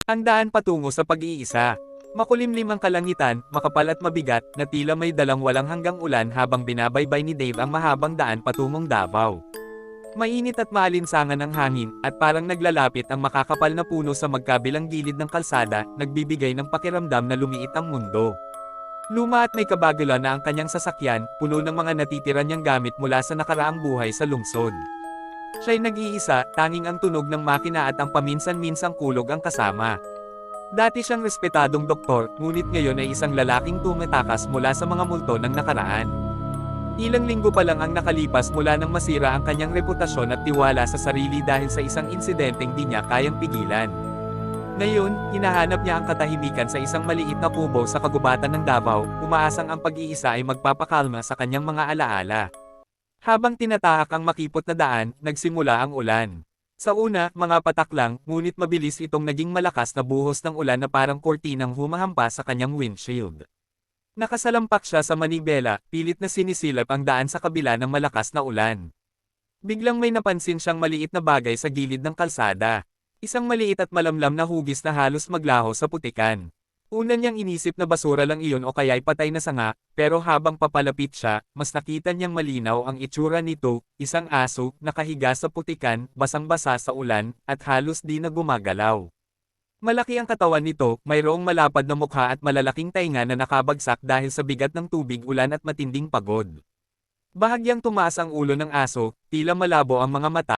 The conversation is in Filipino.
Ang daan patungo sa pag-iisa. Makulimlim ang kalangitan, makapal at mabigat, na tila may dalang walang hanggang ulan habang binabaybay ni Dave ang mahabang daan patungong Davao. Mainit at maalinsangan ang hangin, at parang naglalapit ang makakapal na puno sa magkabilang gilid ng kalsada, nagbibigay ng pakiramdam na lumiit ang mundo. Luma at may kabagula na ang kanyang sasakyan, puno ng mga natitira niyang gamit mula sa nakaraang buhay sa lungsod. Siya'y nag-iisa, tanging ang tunog ng makina at ang paminsan-minsang kulog ang kasama. Dati siyang respetadong doktor, ngunit ngayon ay isang lalaking tumatakas mula sa mga multo ng nakaraan. Ilang linggo pa lang ang nakalipas mula nang masira ang kanyang reputasyon at tiwala sa sarili dahil sa isang insidenteng di niya kayang pigilan. Ngayon, hinahanap niya ang katahimikan sa isang maliit na kubo sa kagubatan ng Davao, umaasang ang pag-iisa ay magpapakalma sa kanyang mga alaala. Habang tinatahak ang makipot na daan, nagsimula ang ulan. Sa una, mga patak lang, ngunit mabilis itong naging malakas na buhos ng ulan na parang kortinang humahampas sa kanyang windshield. Nakasalampak siya sa manibela, pilit na sinisilap ang daan sa kabila ng malakas na ulan. Biglang may napansin siyang maliit na bagay sa gilid ng kalsada. Isang maliit at malamlam na hugis na halos maglaho sa putikan. Una niyang inisip na basura lang iyon o kaya'y patay na sanga, pero habang papalapit siya, mas nakita niyang malinaw ang itsura nito, isang aso, nakahiga sa putikan, basang-basa sa ulan, at halos di na gumagalaw. Malaki ang katawan nito, mayroong malapad na mukha at malalaking tainga na nakabagsak dahil sa bigat ng tubig, ulan at matinding pagod. Bahagyang tumaas ang ulo ng aso, tila malabo ang mga mata,